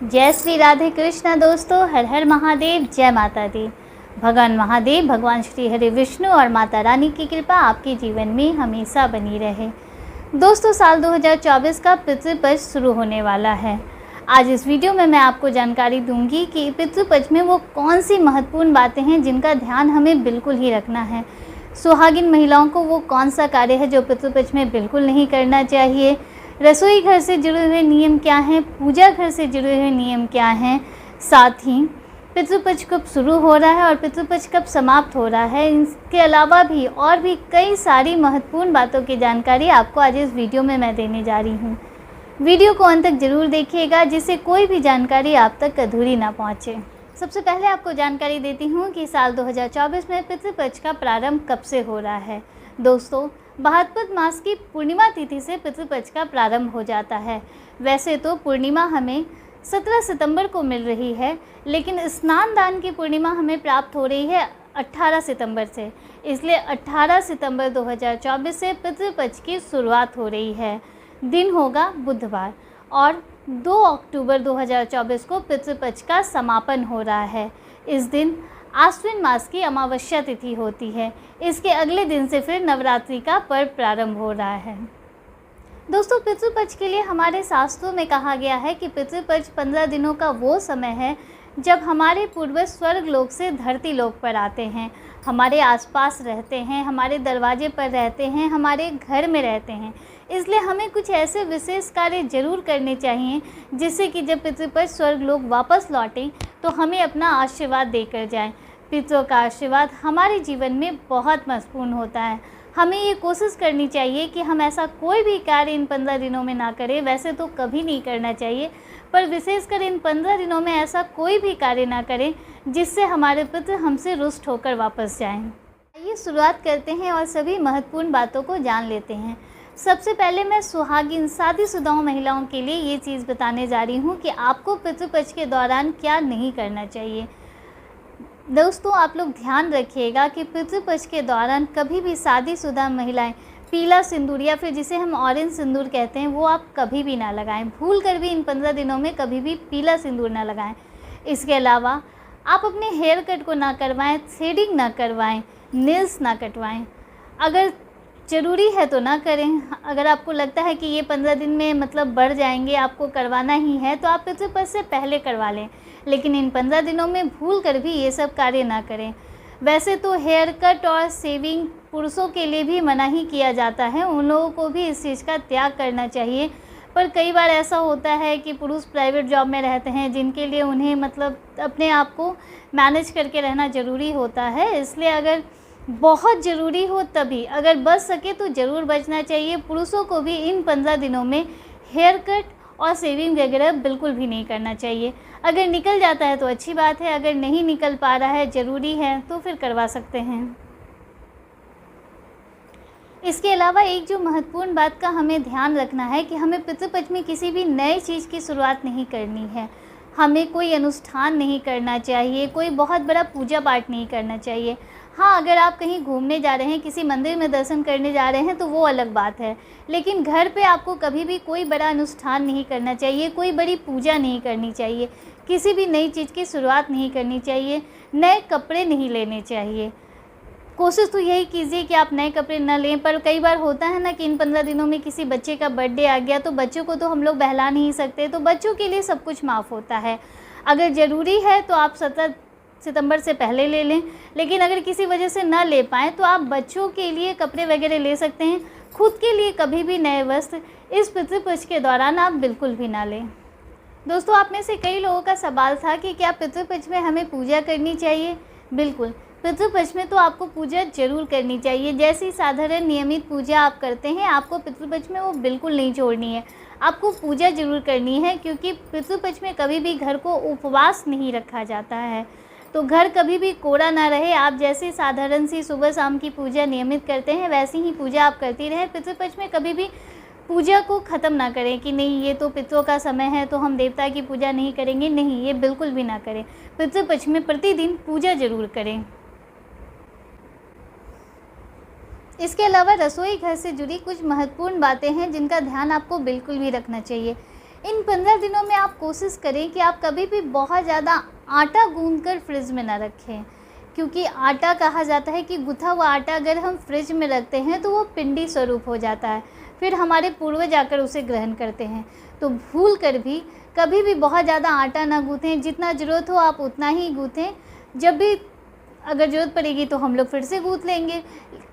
जय श्री राधे कृष्ण दोस्तों, हर हर महादेव, जय माता दी। भगवान महादेव, भगवान श्री हरि विष्णु और माता रानी की कृपा आपके जीवन में हमेशा बनी रहे। दोस्तों, साल 2024 का पितृपक्ष शुरू होने वाला है। आज इस वीडियो में मैं आपको जानकारी दूंगी कि पितृपक्ष में वो कौन सी महत्वपूर्ण बातें हैं जिनका ध्यान हमें बिल्कुल ही रखना है। सुहागिन महिलाओं को वो कौन सा कार्य है जो पितृपक्ष में बिल्कुल नहीं करना चाहिए। रसोई घर से जुड़े हुए नियम क्या हैं, पूजा घर से जुड़े हुए नियम क्या हैं, साथ ही पितृपक्ष कब शुरू हो रहा है और पितृपक्ष कब समाप्त हो रहा है। इसके अलावा भी और भी कई सारी महत्वपूर्ण बातों की जानकारी आपको आज इस वीडियो में मैं देने जा रही हूँ। वीडियो को अंत तक ज़रूर देखिएगा, जिससे कोई भी जानकारी आप तक अधूरी ना पहुँचे। सबसे पहले आपको जानकारी देती हूँ कि साल 2024 में पितृपक्ष का प्रारंभ कब से हो रहा है। दोस्तों, भाद्रपद मास की पूर्णिमा तिथि से पितृपक्ष का प्रारंभ हो जाता है। वैसे तो पूर्णिमा हमें 17 सितंबर को मिल रही है, लेकिन स्नान दान की पूर्णिमा हमें प्राप्त हो रही है 18 सितंबर से। इसलिए 18 सितंबर 2024 से पितृपक्ष की शुरुआत हो रही है। दिन होगा बुधवार और 2 अक्टूबर 2024 को पितृपक्ष का समापन हो रहा है। इस दिन आश्विन मास की अमावस्या तिथि होती है। इसके अगले दिन से फिर नवरात्रि का पर्व प्रारंभ हो रहा है। दोस्तों, पितृपक्ष के लिए हमारे शास्त्रों में कहा गया है कि पितृपक्ष 15 दिनों का वो समय है जब हमारे पूर्वज स्वर्ग लोक से धरती लोक पर आते हैं, हमारे आसपास रहते हैं, हमारे दरवाजे पर रहते हैं, हमारे घर में रहते हैं। इसलिए हमें कुछ ऐसे विशेष कार्य जरूर करने चाहिए जिससे कि जब पितृपक्ष स्वर्ग लोक वापस लौटें तो हमें अपना आशीर्वाद देकर जाएं। पितरों का आशीर्वाद हमारे जीवन में बहुत महत्वपूर्ण होता है। हमें ये कोशिश करनी चाहिए कि हम ऐसा कोई भी कार्य इन 15 दिनों में ना करें। वैसे तो कभी नहीं करना चाहिए, पर विशेषकर इन 15 दिनों में ऐसा कोई भी कार्य ना करें जिससे हमारे पितृ हमसे रुष्ट होकर वापस जाएं। आइए शुरुआत करते हैं और सभी महत्वपूर्ण बातों को जान लेते हैं। सबसे पहले मैं सुहागिन शादीशुदा महिलाओं के लिए ये चीज़ बताने जा रही हूँ कि आपको पितृपक्ष के दौरान क्या नहीं करना चाहिए। दोस्तों, आप लोग ध्यान रखिएगा कि पितृपक्ष के दौरान कभी भी शादीशुदा महिलाएं पीला सिंदूर या फिर जिसे हम ऑरेंज सिंदूर कहते हैं वो आप कभी भी ना लगाएं। भूल कर भी इन 15 दिनों में कभी भी पीला सिंदूर ना लगाएं। इसके अलावा आप अपने हेयर कट को ना करवाएं, थ्रेडिंग ना करवाएं, नेल्स ना कटवाएं। अगर ज़रूरी है तो ना करें। अगर आपको लगता है कि ये 15 दिन में मतलब बढ़ जाएंगे, आपको करवाना ही है, तो आप पितृपक्ष से पहले करवा लें, लेकिन इन 15 दिनों में भूल कर भी ये सब कार्य ना करें। वैसे तो हेयर कट और शेविंग पुरुषों के लिए भी मना ही किया जाता है, उन लोगों को भी इस चीज़ का त्याग करना चाहिए। पर कई बार ऐसा होता है कि पुरुष प्राइवेट जॉब में रहते हैं, जिनके लिए उन्हें मतलब अपने आप को मैनेज करके रहना ज़रूरी होता है। इसलिए अगर बहुत ज़रूरी हो तभी, अगर बच सके तो ज़रूर बचना चाहिए। पुरुषों को भी इन 15 दिनों में हेयर कट और शेविंग वगैरह बिल्कुल भी नहीं करना चाहिए। अगर निकल जाता है तो अच्छी बात है, अगर नहीं निकल पा रहा है, ज़रूरी है, तो फिर करवा सकते हैं। इसके अलावा एक जो महत्वपूर्ण बात का हमें ध्यान रखना है कि हमें पितृपक्ष में किसी भी नई चीज़ की शुरुआत नहीं करनी है। हमें कोई अनुष्ठान नहीं करना चाहिए, कोई बहुत बड़ा पूजा पाठ नहीं करना चाहिए। हाँ, अगर आप कहीं घूमने जा रहे हैं, किसी मंदिर में दर्शन करने जा रहे हैं तो वो अलग बात है, लेकिन घर पे आपको कभी भी कोई बड़ा अनुष्ठान नहीं करना चाहिए, कोई बड़ी पूजा नहीं करनी चाहिए, किसी भी नई चीज़ की शुरुआत नहीं करनी चाहिए, नए कपड़े नहीं लेने चाहिए। कोशिश तो यही कीजिए कि आप नए कपड़े न लें। पर कई बार होता है ना कि इन 15 दिनों में किसी बच्चे का बर्थडे आ गया तो बच्चों को तो हम लोग बहला नहीं सकते, तो बच्चों के लिए सब कुछ माफ़ होता है। अगर ज़रूरी है तो आप 17 सितंबर से पहले ले लें, लेकिन अगर किसी वजह से ना ले पाएँ तो आप बच्चों के लिए कपड़े वगैरह ले सकते हैं। खुद के लिए कभी भी नए वस्त्र इस पितृपक्ष के दौरान आप बिल्कुल भी ना लें। दोस्तों, आप में से कई लोगों का सवाल था कि क्या पितृपक्ष में हमें पूजा करनी चाहिए। बिल्कुल, पितृपक्ष में तो आपको पूजा जरूर करनी चाहिए। जैसी साधारण नियमित पूजा आप करते हैं, आपको पितृपक्ष में वो बिल्कुल नहीं छोड़नी है। आपको पूजा जरूर करनी है, क्योंकि पितृपक्ष में कभी भी घर को उपवास नहीं रखा जाता है, तो घर कभी भी कोरा ना रहे। आप जैसे साधारण सी सुबह शाम की पूजा नियमित करते हैं, वैसी ही पूजा आप करती रहें। पितृपक्ष में कभी भी पूजा को ख़त्म ना करें कि नहीं ये तो पितरों का समय है तो हम देवता की पूजा नहीं करेंगे। नहीं, ये बिल्कुल भी ना करें। पितृपक्ष में प्रतिदिन पूजा जरूर करें। इसके अलावा रसोई घर से जुड़ी कुछ महत्वपूर्ण बातें हैं जिनका ध्यान आपको बिल्कुल भी रखना चाहिए। इन 15 दिनों में आप कोशिश करें कि आप कभी भी बहुत ज़्यादा आटा गूँथकर फ्रिज में ना रखें, क्योंकि आटा कहा जाता है कि गुथा हुआ आटा अगर हम फ्रिज में रखते हैं तो वो पिंडी स्वरूप हो जाता है, फिर हमारे पूर्वज आकर उसे ग्रहण करते हैं। तो भूल कर भी कभी भी बहुत ज़्यादा आटा ना गूँथें, जितना ज़रूरत हो आप उतना ही गूँथें। जब भी अगर ज़रूरत पड़ेगी तो हम लोग फिर से गूँथ लेंगे।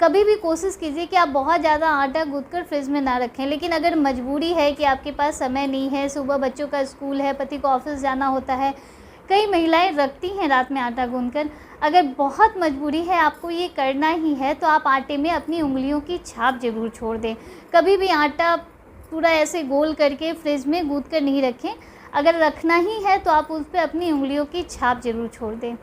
कभी भी कोशिश कीजिए कि आप बहुत ज़्यादा आटा गूँथकर फ्रिज में ना रखें। लेकिन अगर मजबूरी है कि आपके पास समय नहीं है, सुबह बच्चों का स्कूल है, पति को ऑफिस जाना होता है, कई महिलाएं रखती हैं रात में आटा गूँथकर, अगर बहुत मजबूरी है आपको ये करना ही है तो आप आटे में अपनी उंगलियों की छाप ज़रूर छोड़ दें। कभी भी आटा पूरा ऐसे गोल करके फ्रिज में गूँथ कर नहीं रखें। अगर रखना ही है तो आप उस पर अपनी उंगलियों की छाप ज़रूर छोड़ दें।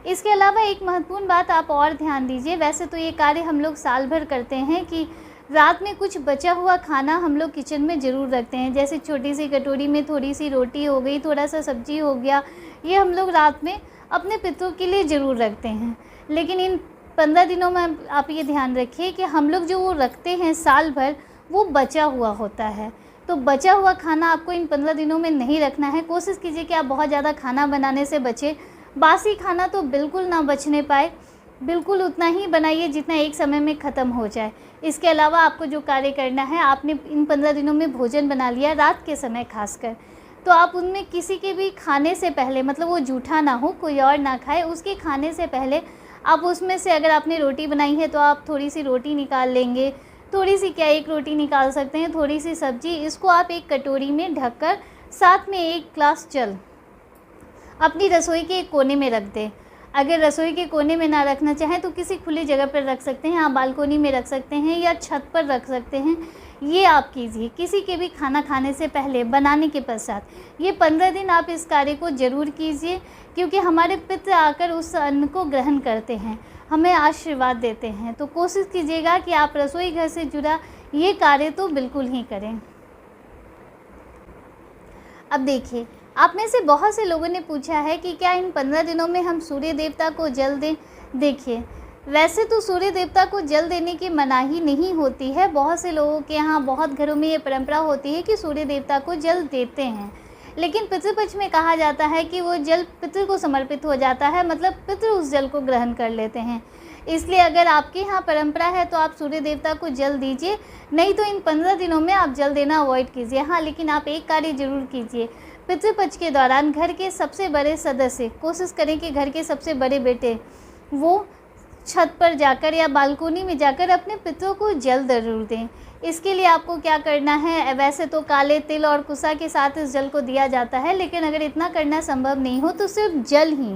इसके अलावा एक महत्वपूर्ण बात आप और ध्यान दीजिए। वैसे तो ये कार्य हम लोग साल भर करते हैं कि रात में कुछ बचा हुआ खाना हम लोग किचन में ज़रूर रखते हैं, जैसे छोटी सी कटोरी में थोड़ी सी रोटी हो गई, थोड़ा सा सब्जी हो गया, ये हम लोग रात में अपने पितरों के लिए ज़रूर रखते हैं। लेकिन इन 15 दिनों में आप ये ध्यान रखिए कि हम लोग जो वो रखते हैं साल भर, वो बचा हुआ होता है। तो बचा हुआ खाना आपको इन 15 दिनों में नहीं रखना है। कोशिश कीजिए कि आप बहुत ज़्यादा खाना बनाने से बचें। बासी खाना तो बिल्कुल ना बचने पाए, बिल्कुल उतना ही बनाइए जितना एक समय में ख़त्म हो जाए। इसके अलावा आपको जो कार्य करना है, आपने इन 15 दिनों में भोजन बना लिया रात के समय खासकर, तो आप उनमें किसी के भी खाने से पहले, मतलब वो जूठा ना हो, कोई और ना खाए, उसके खाने से पहले आप उसमें से, अगर आपने रोटी बनाई है तो आप थोड़ी सी रोटी निकाल लेंगे, थोड़ी सी क्या, एक रोटी निकाल सकते हैं, थोड़ी सी सब्जी, इसको आप एक कटोरी में ढककर साथ में 1 ग्लास जल अपनी रसोई के एक कोने में रख दें। अगर रसोई के कोने में ना रखना चाहें तो किसी खुली जगह पर रख सकते हैं, आप बालकोनी में रख सकते हैं या छत पर रख सकते हैं। ये आप कीजिए किसी के भी खाना खाने से पहले, बनाने के पश्चात। ये 15 दिन आप इस कार्य को ज़रूर कीजिए, क्योंकि हमारे पितृ आकर उस अन्न को ग्रहण करते हैं, हमें आशीर्वाद देते हैं। तो कोशिश कीजिएगा कि आप रसोई घर से जुड़ा ये कार्य तो बिल्कुल ही करें। अब देखिए, आप में से बहुत से लोगों ने पूछा है कि क्या इन 15 दिनों में हम सूर्य देवता को जल दें। देखिए, वैसे तो सूर्य देवता को जल देने की मनाही नहीं होती है। बहुत से लोगों के यहाँ, बहुत घरों में ये परंपरा होती है कि सूर्य देवता को जल देते हैं, लेकिन पितृपक्ष में कहा जाता है कि वो जल पितृ को समर्पित हो जाता है, मतलब पितृ उस जल को ग्रहण कर लेते हैं। इसलिए अगर आपके यहाँ परंपरा है तो आप सूर्य देवता को जल दीजिए, नहीं तो इन 15 दिनों में आप जल देना अवॉइड कीजिए। हाँ, लेकिन आप एक कार्य ज़रूर कीजिए। पितृपक्ष के दौरान घर के सबसे बड़े सदस्य, कोशिश करें कि घर के सबसे बड़े बेटे वो छत पर जाकर या बालकोनी में जाकर अपने पितरों को जल ज़रूर दें। इसके लिए आपको क्या करना है, वैसे तो काले तिल और कुसा के साथ इस जल को दिया जाता है, लेकिन अगर इतना करना संभव नहीं हो तो सिर्फ जल ही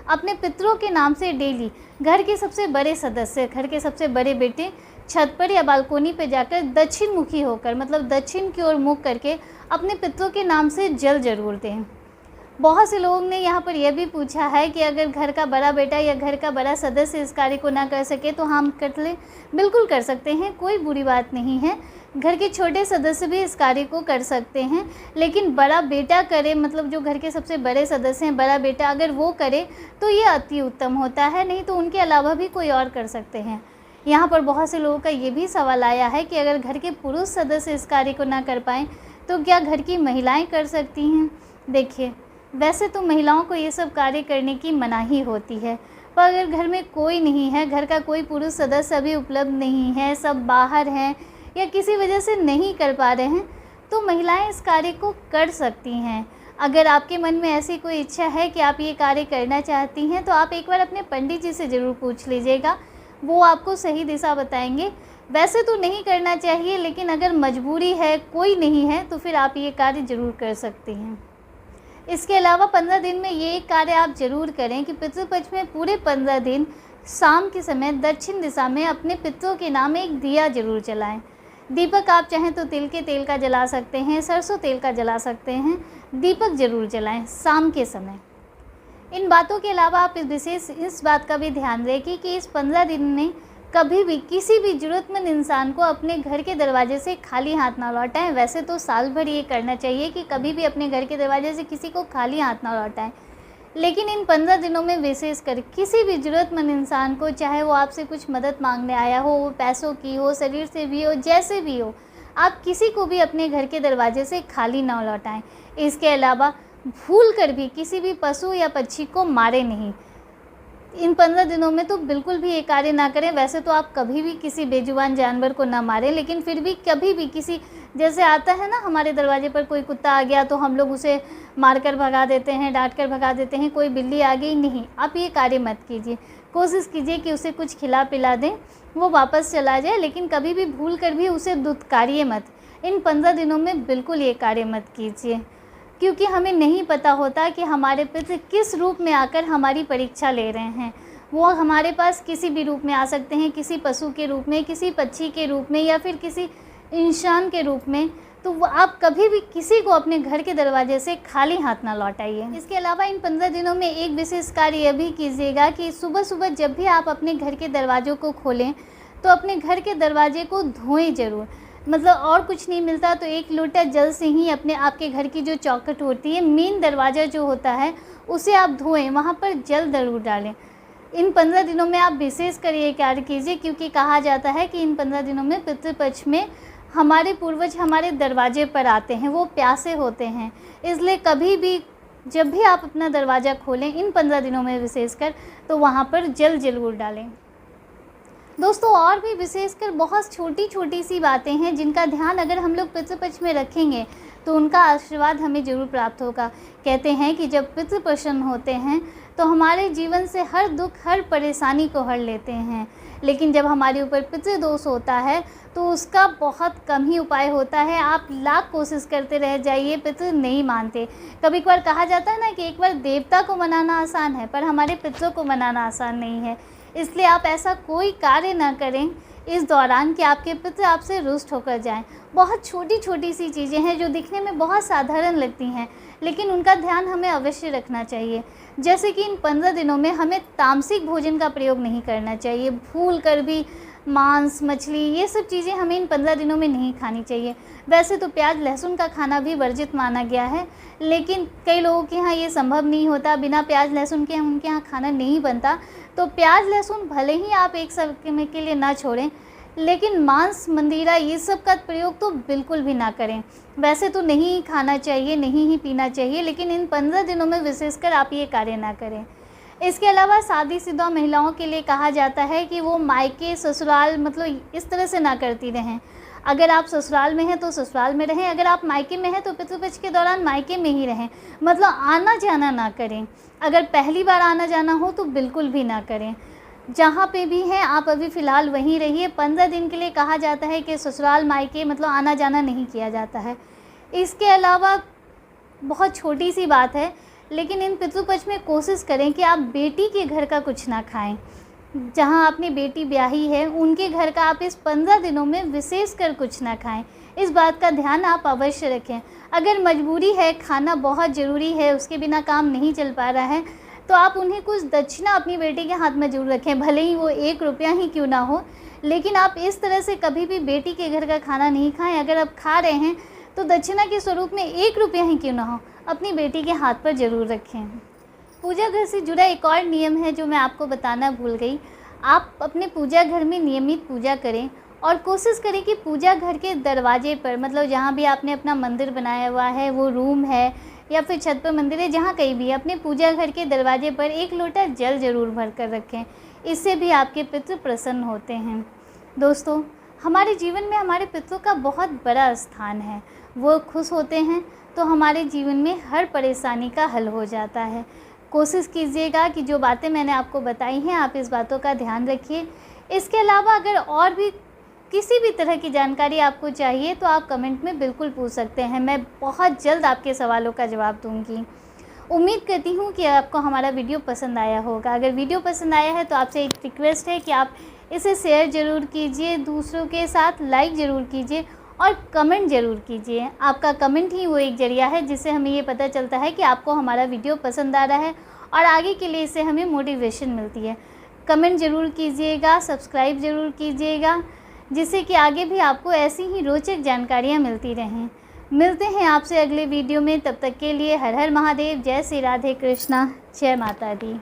अपने पितरों के नाम से डेली घर के सबसे बड़े सदस्य, घर के सबसे बड़े बेटे छत पर या बालकोनी पर जाकर दक्षिण मुखी होकर, मतलब दक्षिण की ओर मुख करके अपने पितरों के नाम से जल ज़रूर दें। बहुत से लोगों ने यहाँ पर यह भी पूछा है कि अगर घर का बड़ा बेटा या घर का बड़ा सदस्य इस कार्य को ना कर सके तो हम कर लें। बिल्कुल कर सकते हैं, कोई बुरी बात नहीं है। घर के छोटे सदस्य भी इस कार्य को कर सकते हैं, लेकिन बड़ा बेटा करे, मतलब जो घर के सबसे बड़े सदस्य हैं, बड़ा बेटा अगर वो करे तो ये अति उत्तम होता है, नहीं तो उनके अलावा भी कोई और कर सकते हैं। यहाँ पर बहुत से लोगों का ये भी सवाल आया है कि अगर घर के पुरुष सदस्य इस कार्य को ना कर पाएँ तो क्या घर की महिलाएं कर सकती हैं। देखिए, वैसे तो महिलाओं को ये सब कार्य करने की मनाही होती है, पर अगर घर में कोई नहीं है, घर का कोई पुरुष सदस्य अभी उपलब्ध नहीं है, सब बाहर हैं या किसी वजह से नहीं कर पा रहे हैं, तो महिलाएं इस कार्य को कर सकती हैं। अगर आपके मन में ऐसी कोई इच्छा है कि आप ये कार्य करना चाहती हैं तो आप एक बार अपने पंडित जी से ज़रूर पूछ लीजिएगा, वो आपको सही दिशा बताएंगे। वैसे तो नहीं करना चाहिए, लेकिन अगर मजबूरी है, कोई नहीं है, तो फिर आप ये कार्य ज़रूर कर सकती हैं। इसके अलावा 15 दिन में ये एक कार्य आप ज़रूर करें कि पितृपक्ष में पूरे 15 दिन शाम के समय दक्षिण दिशा में अपने पितरों के नाम एक दिया ज़रूर जलाएं। दीपक आप चाहें तो तिल के तेल का जला सकते हैं, सरसों तेल का जला सकते हैं, दीपक ज़रूर जलाएं शाम के समय। इन बातों के अलावा आप इस बात का भी ध्यान रखें कि इस 15 दिन में कभी भी किसी भी ज़रूरतमंद इंसान को अपने घर के दरवाजे से खाली हाथ ना लौटाएं। वैसे तो साल भर ये करना चाहिए कि कभी भी अपने घर के दरवाजे से किसी को खाली हाथ ना लौटाएं, लेकिन इन 15 दिनों में विशेषकर किसी भी ज़रूरतमंद इंसान को, चाहे वो आपसे कुछ मदद मांगने आया हो, वो पैसों की हो, शरीर से भी हो, जैसे भी हो, आप किसी को भी अपने घर के दरवाजे से खाली ना लौटाएं। इसके अलावा भूल कर भी किसी भी पशु या पक्षी को मारे नहीं। इन 15 दिनों में तो बिल्कुल भी ये कार्य ना करें। वैसे तो आप कभी भी किसी बेजुबान जानवर को ना मारें, लेकिन फिर भी कभी भी किसी, जैसे आता है ना हमारे दरवाजे पर कोई कुत्ता आ गया तो हम लोग उसे मारकर भगा देते हैं, डांट कर भगा देते हैं, कोई बिल्ली आ गई, नहीं, आप ये कार्य मत कीजिए। कोशिश कीजिए कि उसे कुछ खिला पिला दें, वो वापस चला जाए, लेकिन कभी भी भूल कर भी उसे दुत्कारिए मत। इन 15 दिनों में बिल्कुल ये कार्य मत कीजिए, क्योंकि हमें नहीं पता होता कि हमारे पितृ किस रूप में आकर हमारी परीक्षा ले रहे हैं। वो हमारे पास किसी भी रूप में आ सकते हैं, किसी पशु के रूप में, किसी पक्षी के रूप में, या फिर किसी इंसान के रूप में। तो वो आप कभी भी किसी को अपने घर के दरवाजे से खाली हाथ ना लौटाइए। इसके अलावा इन 15 दिनों में एक विशेष कार्य यह भी कीजिएगा कि सुबह सुबह जब भी आप अपने घर के दरवाज़ों को खोलें तो अपने घर के दरवाजे को धोएं ज़रूर। मतलब और कुछ नहीं मिलता तो 1 लोटा जल से ही आपके घर की जो चौखट होती है, मेन दरवाज़ा जो होता है, उसे आप धोएं, वहाँ पर जल ज़रूर डालें। इन 15 दिनों में आप विशेष कर ये कार्य कीजिए, क्योंकि कहा जाता है कि इन 15 दिनों में पितृपक्ष में हमारे पूर्वज हमारे दरवाजे पर आते हैं, वो प्यासे होते हैं। इसलिए कभी भी जब भी आप अपना दरवाज़ा खोलें इन 15 दिनों में विशेषकर, तो वहाँ पर जल ज़रूर डालें। दोस्तों, और भी विशेषकर बहुत छोटी छोटी सी बातें हैं जिनका ध्यान अगर हम लोग पितृपक्ष में रखेंगे तो उनका आशीर्वाद हमें ज़रूर प्राप्त होगा। कहते हैं कि जब पितृ प्रसन्न होते हैं तो हमारे जीवन से हर दुख, हर परेशानी को हर लेते हैं, लेकिन जब हमारे ऊपर पितृदोष होता है तो उसका बहुत कम ही उपाय होता है। आप लाख कोशिश करते रह जाइए, पितृ नहीं मानते। कभी कभार कहा जाता है ना कि एक बार देवता को मनाना आसान है, पर हमारे पितरों को मनाना आसान नहीं है। इसलिए आप ऐसा कोई कार्य ना करें इस दौरान कि आपके पितृ आपसे रुष्ट होकर जाएं। बहुत छोटी छोटी सी चीज़ें हैं जो दिखने में बहुत साधारण लगती हैं, लेकिन उनका ध्यान हमें अवश्य रखना चाहिए। जैसे कि इन 15 दिनों में हमें तामसिक भोजन का प्रयोग नहीं करना चाहिए। भूल कर भी मांस, मछली, ये सब चीज़ें हमें इन 15 दिनों में नहीं खानी चाहिए। वैसे तो प्याज लहसुन का खाना भी वर्जित माना गया है, लेकिन कई लोगों के यहाँ ये संभव नहीं होता, बिना प्याज लहसुन के उनके यहाँ खाना नहीं बनता। तो प्याज लहसुन भले ही आप एक समय के लिए ना छोड़ें, लेकिन मांस, मंदिरा, ये सब का प्रयोग तो बिल्कुल भी ना करें। वैसे तो नहीं खाना चाहिए, नहीं ही पीना चाहिए, लेकिन इन 15 दिनों में विशेषकर आप ये कार्य ना करें। इसके अलावा शादीशुदा महिलाओं के लिए कहा जाता है कि वो मायके, ससुराल, मतलब इस तरह से ना करती रहें। अगर आप ससुराल में हैं तो ससुराल में रहें, अगर आप मायके में हैं तो पितृपक्ष के दौरान मायके में ही रहें। मतलब आना जाना ना करें। अगर पहली बार आना जाना हो तो बिल्कुल भी ना करें। जहाँ पे भी हैं आप अभी फ़िलहाल वहीं रहिए। 15 दिन के लिए कहा जाता है कि ससुराल, मायके, मतलब आना जाना नहीं किया जाता है। इसके अलावा बहुत छोटी सी बात है, लेकिन इन पितृपक्ष में कोशिश करें कि आप बेटी के घर का कुछ ना खाएं। जहां आपने बेटी ब्याही है उनके घर का आप इस 15 दिनों में विशेष कर कुछ ना खाएं। इस बात का ध्यान आप अवश्य रखें। अगर मजबूरी है, खाना बहुत ज़रूरी है, उसके बिना काम नहीं चल पा रहा है, तो आप उन्हें कुछ दक्षिणा अपनी बेटी के हाथ में जरूर रखें, भले ही वो 1 रुपया ही क्यों ना हो। लेकिन आप इस तरह से कभी भी बेटी के घर का खाना नहीं खाएँ। अगर आप खा रहे हैं तो दक्षिणा के स्वरूप में 1 रुपया ही क्यों ना हो, अपनी बेटी के हाथ पर ज़रूर रखें। पूजा घर से जुड़ा एक और नियम है जो मैं आपको बताना भूल गई। आप अपने पूजा घर में नियमित पूजा करें और कोशिश करें कि पूजा घर के दरवाजे पर, मतलब जहाँ भी आपने अपना मंदिर बनाया हुआ है, वो रूम है या फिर छत पर मंदिर है, जहाँ कहीं भी अपने पूजा घर के दरवाजे पर 1 लोटा जल ज़रूर भर कर रखें। इससे भी आपके पितृ प्रसन्न होते हैं। दोस्तों, हमारे जीवन में हमारे पितरों का बहुत बड़ा स्थान है। वो खुश होते हैं तो हमारे जीवन में हर परेशानी का हल हो जाता है। कोशिश कीजिएगा कि जो बातें मैंने आपको बताई हैं आप इस बातों का ध्यान रखिए। इसके अलावा अगर और भी किसी भी तरह की जानकारी आपको चाहिए तो आप कमेंट में बिल्कुल पूछ सकते हैं। मैं बहुत जल्द आपके सवालों का जवाब दूंगी। उम्मीद करती हूँ कि आपको हमारा वीडियो पसंद आया होगा। अगर वीडियो पसंद आया है तो आपसे एक रिक्वेस्ट है कि आप इसे शेयर ज़रूर कीजिए, दूसरों के साथ लाइक ज़रूर कीजिए और कमेंट ज़रूर कीजिए। आपका कमेंट ही वो एक ज़रिया है जिससे हमें ये पता चलता है कि आपको हमारा वीडियो पसंद आ रहा है और आगे के लिए इससे हमें मोटिवेशन मिलती है। कमेंट ज़रूर कीजिएगा, सब्सक्राइब ज़रूर कीजिएगा, जिससे कि आगे भी आपको ऐसी ही रोचक जानकारियाँ मिलती रहें। मिलते हैं आपसे अगले वीडियो में। तब तक के लिए हर हर महादेव, जय श्री राधे कृष्णा, जय माता दी।